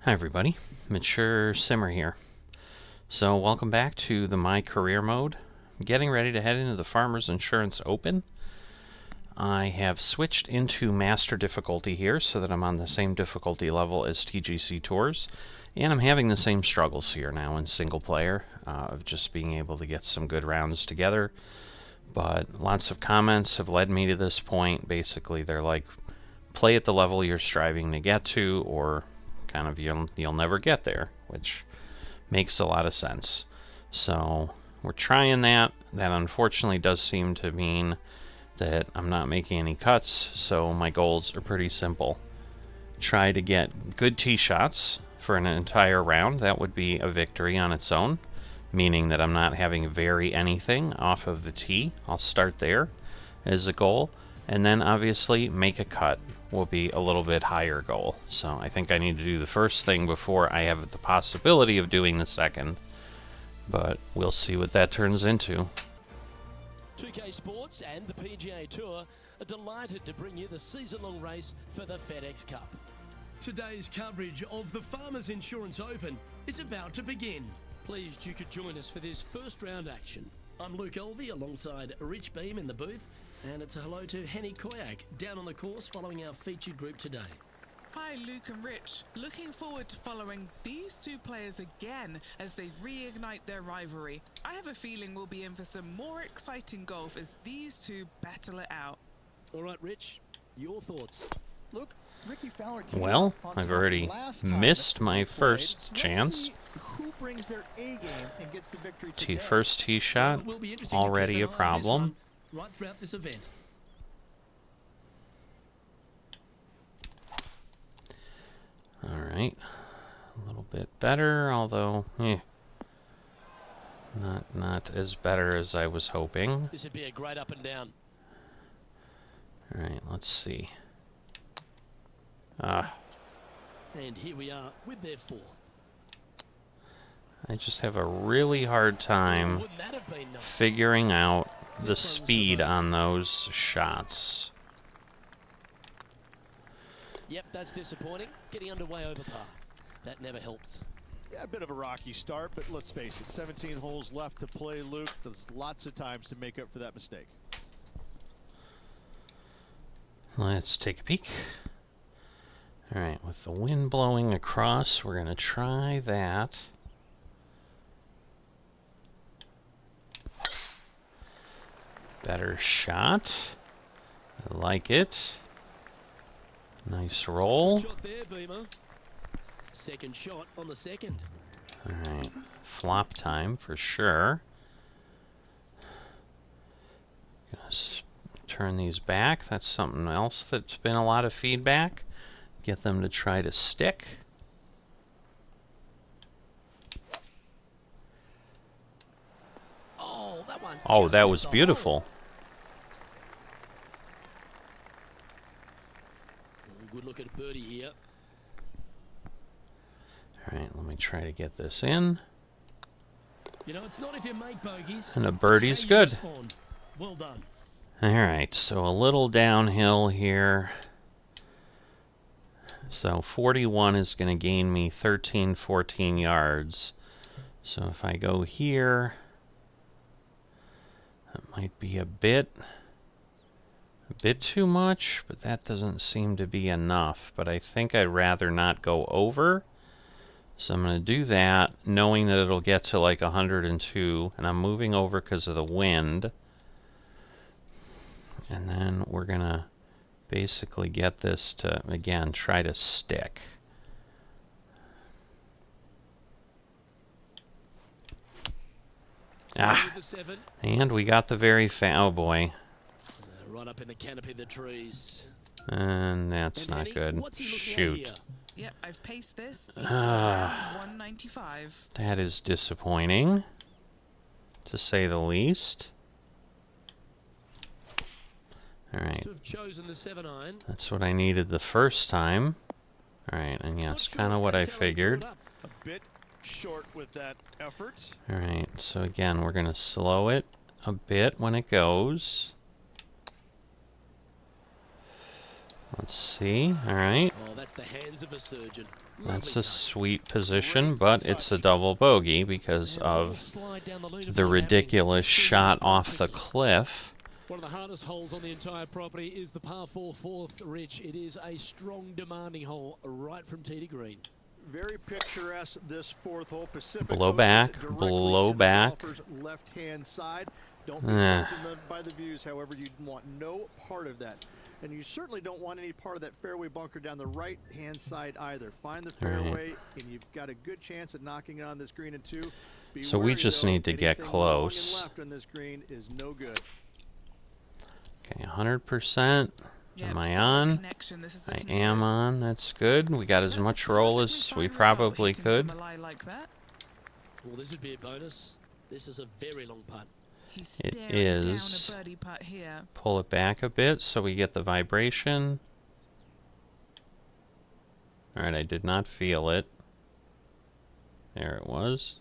Hi everybody, Mature Simmer here. So welcome back to the My Career mode. I'm getting ready to head into the Farmers Insurance Open. I have switched into Master difficulty here so that I'm on the same difficulty level as TGC Tours, and I'm having the same struggles here now in single player of just being able to get some good rounds together. But lots of comments have led me to this point. Basically they're like, play at the level you're striving to get to, or kind of you'll never get there, which makes a lot of sense. So we're trying that. That unfortunately does seem to mean that I'm not making any cuts, so my goals are pretty simple. Try to get good tee shots for an entire round. That would be a victory on its own, meaning that I'm not having to vary anything off of the tee. I'll start there as a goal, and then obviously make a cut will be a little bit higher goal. So I think I need to do the first thing before I have the possibility of doing the second, but we'll see what that turns into. 2K Sports and the PGA Tour are delighted to bring you the season-long race for the FedEx Cup. Today's coverage of the Farmers Insurance Open is about to begin. Pleased you could join us for this first round action. I'm Luke Elvey alongside Rich Beam in the booth, and it's a hello to Henny Koyak down on the course following our featured group today. Hi Luke and Rich, looking forward to following these two players again as they reignite their rivalry. I have a feeling we'll be in for some more exciting golf as these two battle it out. All right Rich, your thoughts? Luke, Ricky Fowler Well, I've already missed my first chance. Who brings their A game and gets the victory Tee today? first tee shot, Will be interesting already to a keep an eye on this problem. one right throughout this event. Alright, a little bit better, although not as better as I was hoping. This would be a great up and down. Alright, let's see. And here we are with their fourth. I just have a really hard time Wouldn't that have been nice? figuring out the This one's speed the on those shots. Yep, that's disappointing. Getting underway over par. That never helped. Yeah, a bit of a rocky start, but let's face it, 17 holes left to play, Luke. There's lots of times to make up for that mistake. Let's take a peek. Alright, with the wind blowing across, we're going to try that. Better shot. I like it. Nice roll. Shot there, Beamer. Second shot on the second. Alright, flop time for sure. Gonna turn these back. That's something else that's been a lot of feedback. Get them to try to stick. Oh, that one. Oh, just that missed was the hole. beautiful. Good look at birdie here. Alright, let me try to get this in. You know, it's not if you make bogeys. And a it's birdie's how you good. respond. Well done. Alright, so a little downhill here. So 41 is going to gain me 13, 14 yards. So if I go here, that might be a bit too much, but that doesn't seem to be enough. But I think I'd rather not go over. So I'm going to do that, knowing that it'll get to like 102, and I'm moving over because of the wind. And then we're going to basically get this to, again, try to stick. With the seven. And we got the very oh boy. Right up in the canopy of the trees. And that's And not Henny, good. what's he looking at Shoot. here? Yep, I've paced this. He's got around 195. That is disappointing, to say the least. Alright, To have chosen the 7-iron. that's what I needed the first time. Alright, and Not yes, sure kind of if what I that's how he drew it figured. up. A bit short with that effort. Alright, so again, we're going to slow it a bit when it goes. Let's see. All right. Oh, that's the hands of a surgeon. That's Lovely a touch. sweet position, Great but it's a touch. double bogey because And a little of slide down the the leaderboard ridiculous happening. shot Pretty off the quickly. cliff. One of the hardest holes on the entire property is the par 4 fourth, Rich. It is a strong, demanding hole right from tee to green. Very picturesque, this fourth hole. Pacific Blow Ocean back, directly blow to the back. golfer's left-hand side. Don't be Ah. soaked by the views, however, you want no part of that. And you certainly don't want any part of that fairway bunker down the right-hand side either. Find the All right. fairway, and you've got a good chance at knocking it on this green in 2. Be So we wary, just though, need to get anything long and close. left on this green is no good. Okay, 100%. Yep, Am I solid on? connection. This is I looking am good. on. That's good. We got as That's a much roll perfectly as fine we result probably hitting could. from a lie like that. Well, this would be a bonus. This is a very long putt. He's It staring down is. a birdie putt here. Pull it back a bit so we get the vibration. Alright, I did not feel it. There it was.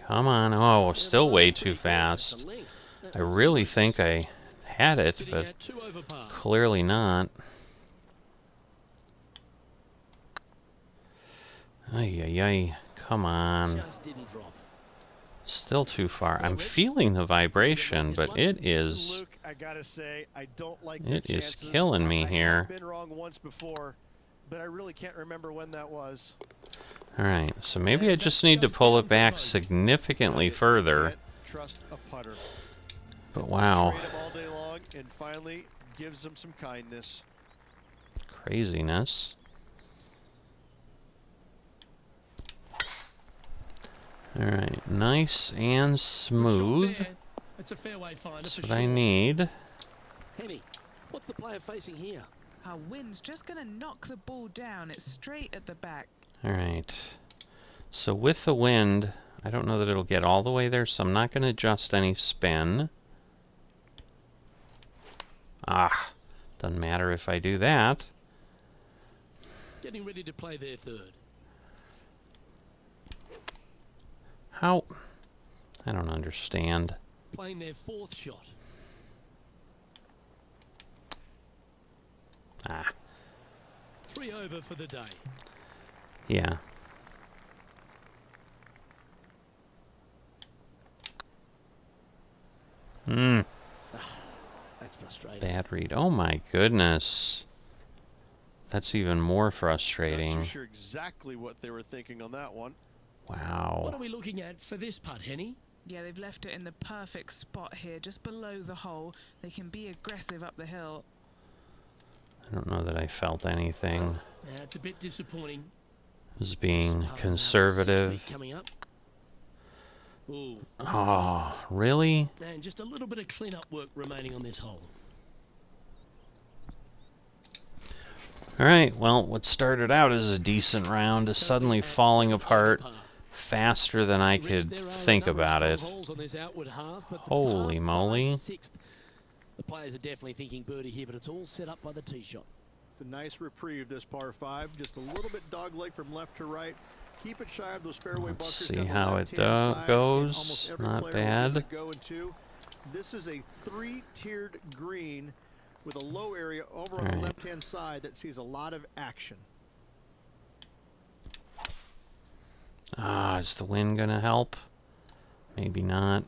Come on. Oh, still way too fast. I really think I had it, Sitting but at 2 over par. clearly not. Ay, ay, ay. Come on. Just didn't drop. Still too far. I'm feeling the vibration, but it is... Luke, I gotta say, I don't like It the is chances. killing me I here. have been wrong once before, but I really can't remember when that was. Alright, so maybe I just need to pull it back significantly further. Can't trust a putter. But It's wow, been trade him all day long, and finally gives him some kindness. craziness. Alright, nice and Good shot smooth. there. That's a fairway finder That's for what sure. I need. Henny, what's the player facing here? Our wind's just going to knock the ball down. It's straight at the back. Alright. So with the wind, I don't know that it'll get all the way there, so I'm not going to adjust any spin. Ah, doesn't matter if I do that. Getting ready to play their third. How? I don't understand. Playing their fourth shot. Ah, 3 over for the day. yeah. That's frustrating. Bad read. Oh my goodness. That's even more Not frustrating. too sure exactly what they were thinking on that one. What Wow. are we looking at for this putt, Henny? Yeah, they've left it in the perfect spot here, just below the hole. They can be aggressive up the hill. I don't know that I felt anything. Yeah, it's a bit disappointing. As Just being putting out 6 conservative. feet coming up. Ooh, Oh, really? and just a little bit of clean-up work remaining on this hole. Alright, well, what started out as a decent round is suddenly Currently at falling 7 over apart par. faster than I Rich, could there are a think number of about strong it. holes on this outward half, but the Holy par moly. 5/6, the players are definitely thinking birdie here, but it's all set up by the tee shot. It's a nice reprieve, this par 5. Just a little bit dogleg from left to right. Keep it shy of those fairway Let's bunkers see down the how it left-hand side, and goes. almost every Not player will give it a bad. go in 2. This is a 3-tiered green with a low area over on the Alright. left-hand side that sees a lot of action. Ah, is the wind gonna help? Maybe not.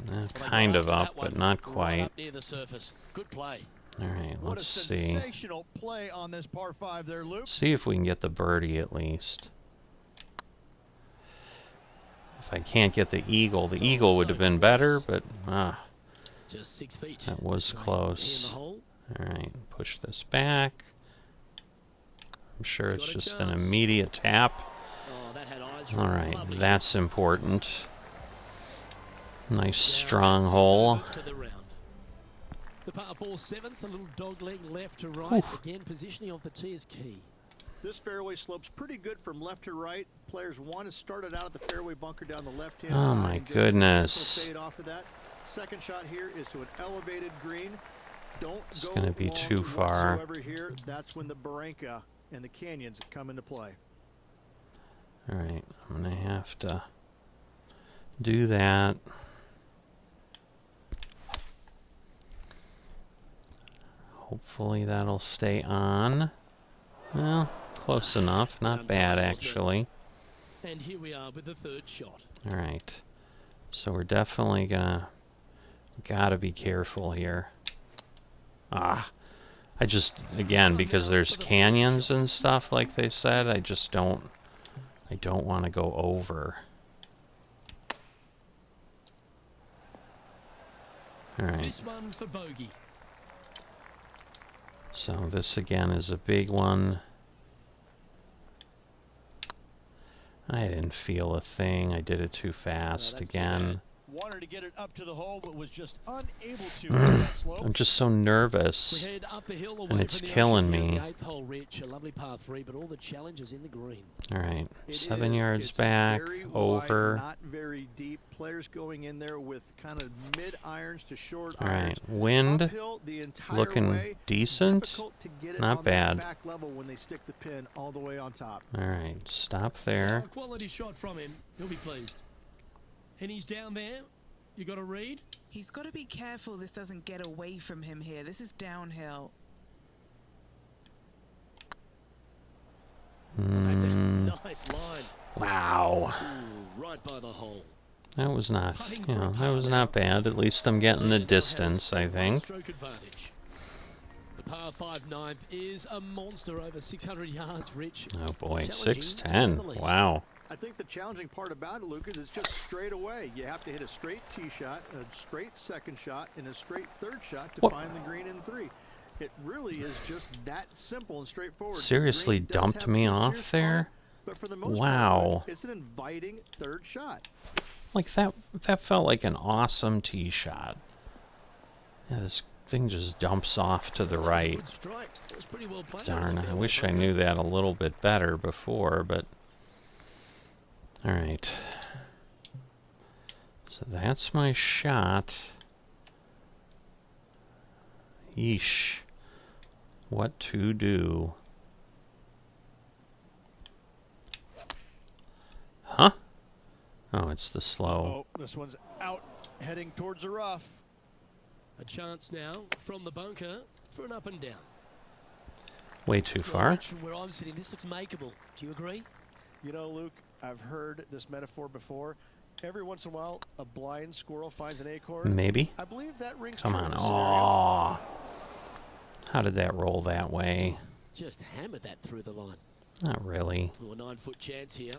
Well, they got Kind of after up, that but one, not right quite. up near the surface. Good play. Alright, What a let's see. sensational play on this par 5 there, Luke. See if we can get the birdie at least. If I can't get the eagle would have been better, but Just 6 feet. that was between close. he and the hole. Alright, push this back. I'm sure It's it's got a just an chance. immediate tap. Oh, that had eyes. Alright, Lovely that's important. Nice shot. Now strong at 6 hole. over for the round. The par 4 7th, a little dog leg left to right. Again, positioning of the tee is key. This fairway slopes pretty good from left to right. Players want to start it out at the fairway bunker down the left-hand Oh side. my and just goodness. fade off of that. Second shot here is to an elevated green. Don't It's go gonna be long too far. whatsoever here. That's when the barranca and the canyons come into play. Alright, I'm gonna have to do that. Hopefully that'll stay on. Well, close enough. Not bad, actually. And here we are with the third shot. Alright. So we're definitely gotta be careful here. Ah. I just, again, because there's canyons and stuff like they said, I don't want to go over. Alright. This one for bogey. So this again is a big one. I didn't feel a thing. I did it too fast again. Wanted to get it up to the hole, but was just unable to on that slope. I'm just so nervous. We head up the hill away And it's from the killing ocean here, me. the 8th hole, Rich, a lovely par 3, but all the challenges in the green. Alright, It 7 is. yards It's back, very wide, over. not very deep. Players going in there with kind of mid irons to short Alright, irons. wind Uphill the entire looking way. decent. Difficult to get it Not on bad. That back level when they stick the pin all the way on top. Alright, stop there. A quality shot from him. He'll be pleased. And he's down there. You got to read? He's got to be careful this doesn't get away from him here. This is downhill. That's a Mm, nice line. wow. Ooh, right by the hole. That was not, Putting you for a know, that par was now. not bad. At least I'm getting the Now has distance, I a think. one-stroke advantage. The par 5 ninth is a monster over 600 yards, Rich. Oh boy, Challenging, to say 610. the least. Wow. I think the challenging part about it, Lucas, is just straight away. You have to hit a straight tee shot, a straight second shot, and a straight third shot to What? find the green in 3. It really is just that simple and straightforward. The Seriously green does dumped have me some off juice on there? it, but for the most Wow. part, it's an inviting third shot. Like that felt like an awesome tee shot. Yeah, this thing just dumps off to the That was a right. good strike. It was pretty well played. Darn, I Fairway wish I bunker. knew that a little bit better before, but... Alright. So that's my shot. Yeesh. What to do? Huh? Oh, it's the slow. Oh, this one's out, heading towards the rough. A chance now from the bunker for an up and down. Way too Well, far. Rich, from where I'm sitting, this looks makeable. Do you agree? You know, Luke, I've heard this metaphor before. Every once in a while, a blind squirrel finds an acorn. Maybe? I believe that rings Come true on. in this scenario. Aww. How did that roll that way? Just hammered that through the line. Not really. Ooh, a 9-foot chance here.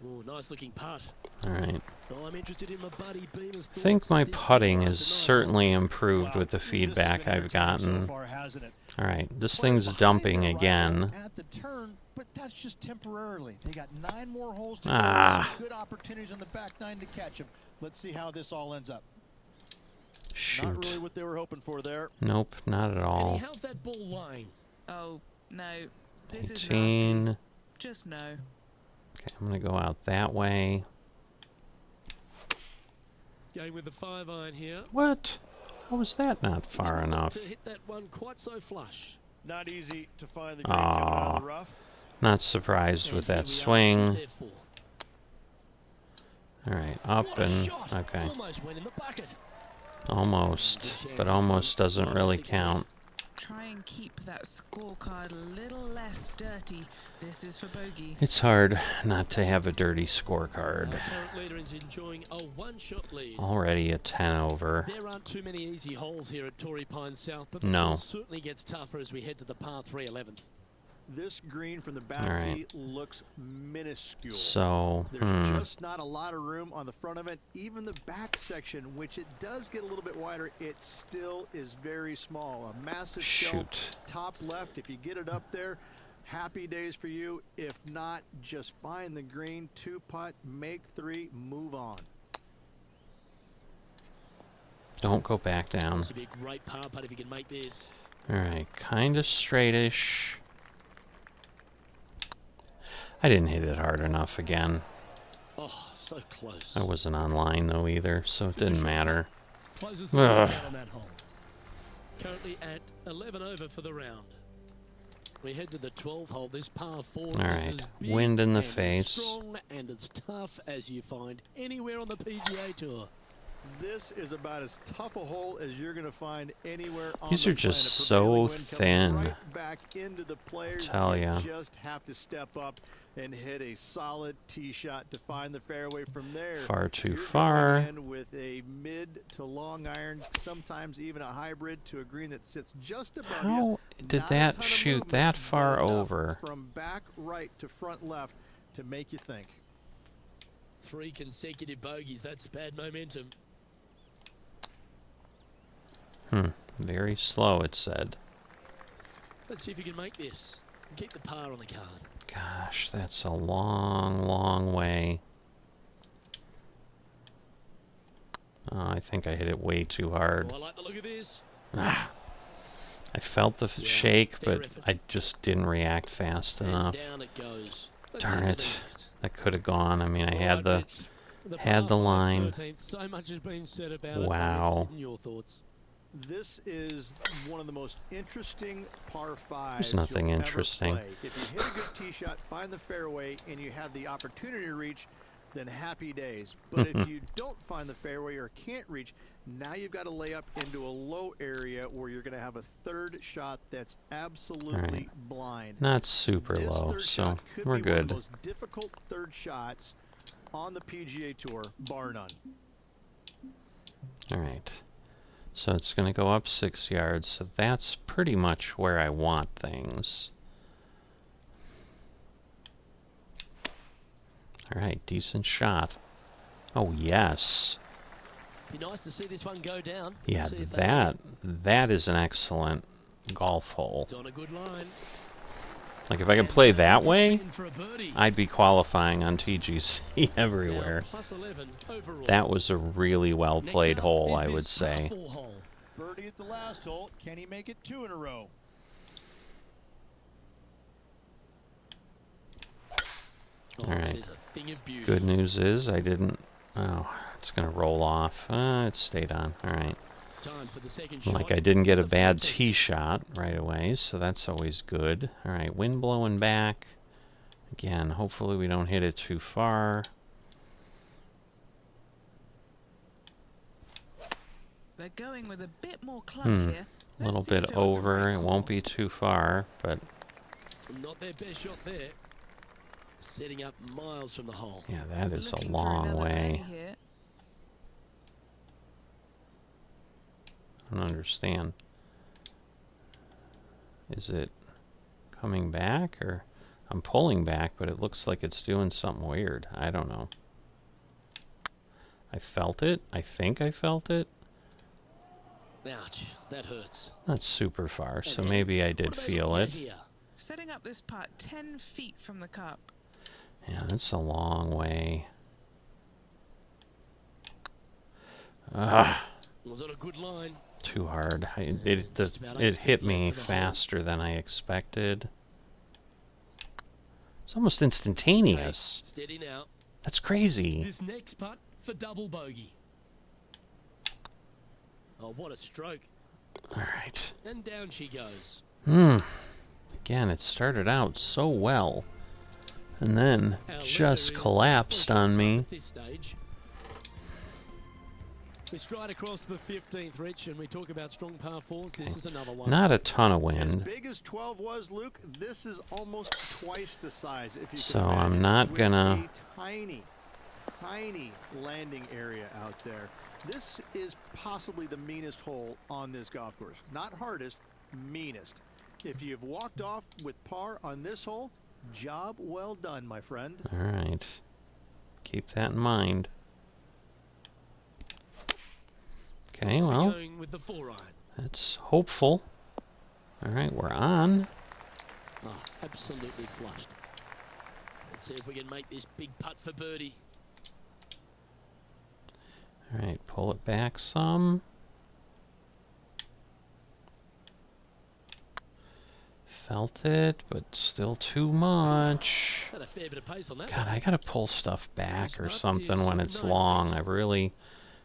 Ooh, nice looking putt. Alright. Well, I'm interested in my buddy Beamer's I think thoughts my of this putting drive is tonight. certainly improved Wow, with the this has feedback been I've entertaining gotten. So far, hasn't it? Alright, this Players thing's behind dumping their rival again. At the turn, but that's just temporarily. They got 9 more holes to Ah. go. Good opportunities on the back 9 to catch them. Let's see how this all ends up. Not Shoot. really what they were hoping for there. Nope, not at Eddie, all. how's that ball lying? Oh, no. This is nasty. 18. Just no. Okay, I'm gonna go out that way. Going with the 5-iron here. What? How was that not far Didn't want enough? to hit that one quite so flush. Not easy to find the green coming out Aw. of the rough. Not surprised And with here that we are swing. with their 4th. Alright, up What a and... shot. Okay. Almost went in the bucket. Almost. Good chance But this almost one. doesn't Minus really 6 feet. count. Try and keep that scorecard a little less dirty. This is for bogey. It's hard not to have a dirty scorecard. Our current leader is enjoying a one-shot lead. Already a 10 over. There aren't too many easy holes here at Torrey Pines South, but the No. course certainly gets tougher as we head to the par 3 11th. This green from the back All right. tee looks minuscule. So, There's just not a lot of room on the front of it. Even the back section, which it does get a little bit wider, it still is very small. A massive shelf, shoot. top left. If you get it up there, happy days for you. If not, just find the green, 2-putt, make 3, move on. Don't go back down. This would be a great par putt if you can make this. Alright, kinda straightish. I didn't hit it hard enough again. Oh, so close. I wasn't online though either, so it didn't matter. Closes the Ugh. lead out on that hole. Currently at 11 over for the round. We head to the 12th hole. This par 4 All is right, as big wind in the and as face. strong and as tough as you find anywhere on the PGA Tour. This is about as tough a hole as you're going to find anywhere on These the are just planet. so Prevailing wind coming thin. right back into the players. Tell You ya. just have to step up and hit a solid tee shot to find the fairway. From there, Far too you're far. going in with a mid to long iron, sometimes even a hybrid to a green that sits just above you. How did Not a that ton of shoot movement, that but far enough over? from back right to front left to make you think. 3 consecutive bogeys. That's bad momentum. Very slow, it said. Let's see if you can make this. Keep the par on the card. Gosh, that's a long, long way. Oh, I think I hit it way too hard. Oh, I like the look of this. I felt the Yeah, shake, fair but effort. I just didn't react fast And enough. down it goes. Let's Darn head it. to the next. That could have gone. I mean, I had Alright, the... Rich. had par the five line. 13th. So much has been said about it. Wow. I'm interested in your thoughts. This is one of the most interesting par fives. There's nothing you'll ever interesting. play. If you hit a good tee shot, find the fairway, and you have the opportunity to reach, then happy days. But if you don't find the fairway or can't reach, now you've got to lay up into a low area where you're going to have a third shot that's absolutely blind. Not super This low, third so shot could we're be one of the good. most difficult third shots on the PGA Tour, bar none. All right. So it's going to go up 6 yards, so that's pretty much where I want things. All right, decent shot. Oh, yes. Be nice to see this one go down. Yeah, See if they that is an excellent golf hole. It's on a good line. Like, if I could play that way, In for a birdie. I'd be qualifying on TGC Now, everywhere. plus 11 overall. That was a really well Next played up hole, is I this would par say. 4 hole. Birdie at the last hole. Can he make it 2 in a row? Oh, All that right. is a thing of beauty. Good news is I didn't... Oh, it's going to roll off. It stayed on. All right. Time for the second shot. Like I didn't get a The bad 14th. tee shot right away, so that's always good. All right, wind blowing back. Again, hopefully we don't hit it too far. They're going with a bit more club here. A Let's little see if bit it was the over. right It call. won't be too far, but Not their best shot there. Setting up miles from the hole. yeah, that is a Looking for long another way. birdie here. I don't understand. Is it coming back, or I'm pulling back, but it looks like it's doing something weird. I don't know. I felt it. I think I felt it. Ouch, that hurts. Not super far, so And then, maybe I what did do they feel look it. like here? Setting up this putt 10 feet from the cup. Yeah, that's a long way. Ah, Was on a good line. too hard. Just about 8 It feet hit left me to the hole. faster than I expected. It's almost instantaneous. Steady now. That's crazy. This next putt for double bogey. Oh, what a stroke. All right. And down she goes. Again, it started out so well, and then Our just leader is collapsed on on short side me. at this stage. We stride across the 15th, Rich, and we talk about strong par fours. This is another one. Not a ton of As wind, big as 12 was, Luke, this is almost twice the size. If you can so I'm imagine, not with gonna. a tiny landing area out there. This is possibly the meanest hole on this golf course. Not hardest, meanest. If you've walked off with par on this hole, job well done, my friend. All right, keep that in mind. Okay, Looks to be well, going with the 4-iron. that's hopeful. All right, we're on. Oh, absolutely flushed. Let's see if we can make this big putt for birdie. All right, pull it back some. Felt it, but still too much. Had a fair bit of pace on that God, one. I gotta pull stuff back It's or not something when just it's 9 long. feet. I really,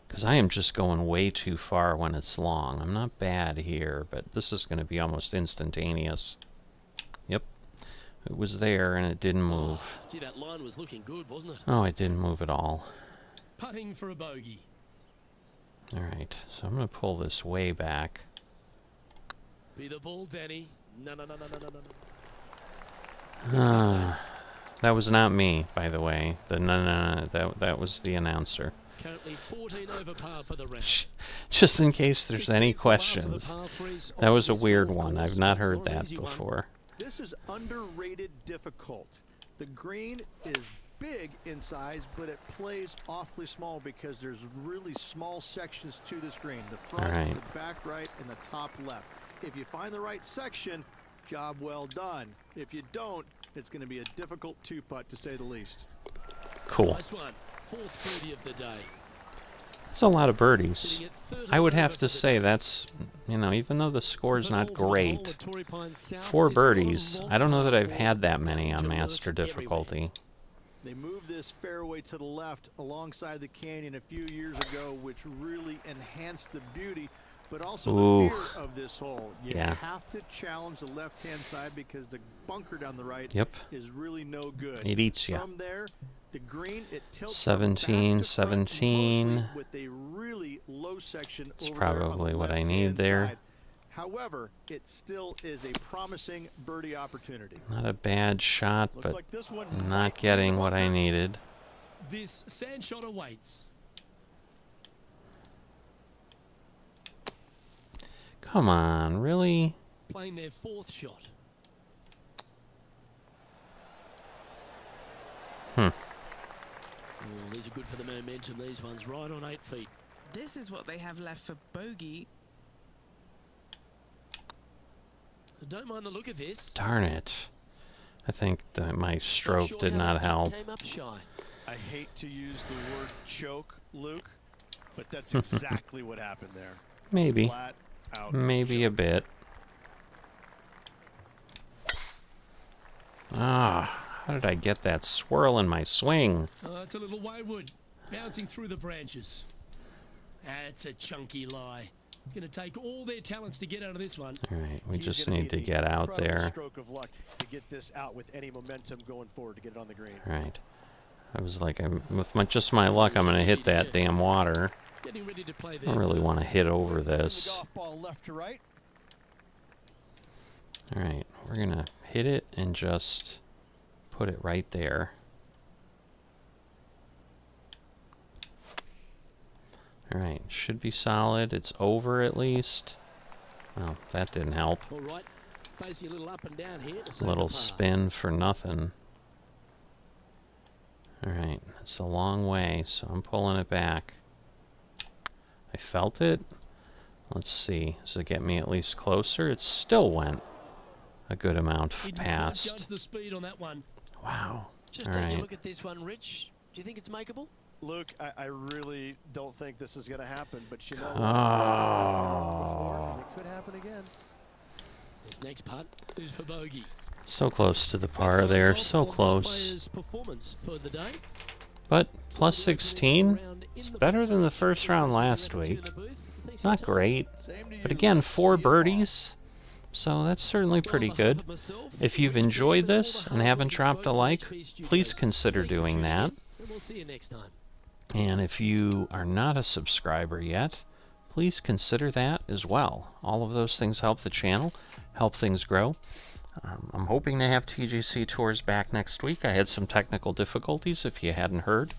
because I am just going way too far when it's long. I'm not bad here, but this is gonna be almost instantaneous. Yep, it was there and it didn't move. Gee, that line was looking good, wasn't it? Oh, it didn't move at all. Putting for a bogey. Alright, so I'm going to pull this way back. Be the ball, Danny. No, no, no, no, no, no, no. That was not me, by the way. The no, that was the announcer. Currently 14 over par for the round. Just in case there's any 16th questions. par threes That was a on this weird golf one. course. I've not It's heard not an that easy one. before. This is underrated difficult. The green is big in size, but it plays awfully small because there's really small sections to this green. The front, Alright. the back right, and the top left. If you find the right section, job well done. If you don't, it's going to be a difficult two-putt to say the least. Cool. Nice one. Fourth birdie of the day. It's a lot of birdies. Sitting at 13 I would have over to for the say day. that's, you know, even though the score's The not penultimate hole great, at Torrey Pines South 4 is not a birdies, long I don't know that par I've four, had that but many on danger master alert everywhere. difficulty. They moved this fairway to the left alongside the canyon a few years ago, which really enhanced the beauty, but also Ooh. the fear of this hole. You Yeah. have to challenge the left-hand side because the bunker down the right Yep. is really no good. It eats ya. From there, the green, it tilts 17, back to front, 17. mostly with a really low section It's over there on the probably what I left-hand need there. side. However, it still is a promising birdie opportunity. Not a bad shot, Looks but like this one not might be the getting what I bunker. needed. This sand shot awaits. Come on, really? Playing their fourth shot. Hmm. Oh, these are good for the momentum. These ones right on 8 feet. This is what they have left for bogey. Don't mind the look of this. Darn it. I think that my Not stroke sure did how not that help. Came up shy. I hate to use the word choke, Luke, but that's exactly what happened there. Maybe. Flat out. Maybe choke. a bit. Ah, how did I get that swirl in my swing? It's a little wayward. Bouncing through the branches. That's a chunky lie. It's going to take all their talents to get out of this one. All right, we He's just gonna need to need get an out incredible there. Stroke of luck to get this out with any momentum going forward to get it on the green. All right. I was like, with just my luck, I'm going to hit that damn water. Getting ready to play I there. don't really want to hit over Moving the this. golf ball left to right. All right, we're going to hit it and just put it right there. All right, should be solid. It's over at least. Well, that didn't help. All right. Facing a little up and down here. To A save little the par. spin for nothing. All right, it's a long way, so I'm pulling it back. I felt it. Let's see. Does it get me at least closer? It still went a good amount Didn't quite past. judge the speed on that one. Wow. Just All take right. a look at this one, Rich. Do you think it's makeable? Luke, I really don't think this is going to happen, but you know what? Oh. Before, and it could happen again. This next putt is for bogey. So close to the That par signs there, off so on this close. player's performance for the day. But So plus we'll open 16, the round in it's the better books. than the Rich, first any round questions last you have to week. in the booth? Thanks for Not your time. great, Same to you. but again, Luke. 4 See you tomorrow. birdies, so that's certainly Well, pretty on behalf good. of myself, If you've Rich enjoyed Beam, and all this the and haven't hard-working dropped a folks at like, HP Studios, please consider thanks for doing tuning that. in, and we'll see you next time. And if you are not a subscriber yet, please consider that as well. All of those things help the channel, help things grow. I'm hoping to have TGC Tours back next week. I had some technical difficulties, if you hadn't heard,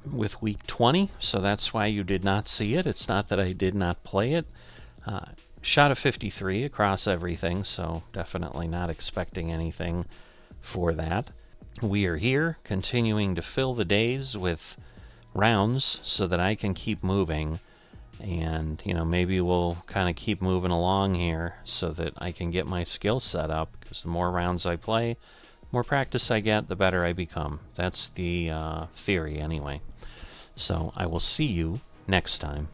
with week 20, so that's why you did not see it. It's not that I did not play it. Shot a 53 across everything, so definitely not expecting anything for that. We are here, continuing to fill the days with rounds so that I can keep moving. And, you know, maybe we'll kind of keep moving along here so that I can get my skill set up, because the more rounds I play, more practice I get, the better I become. That's the theory anyway. So I will see you next time.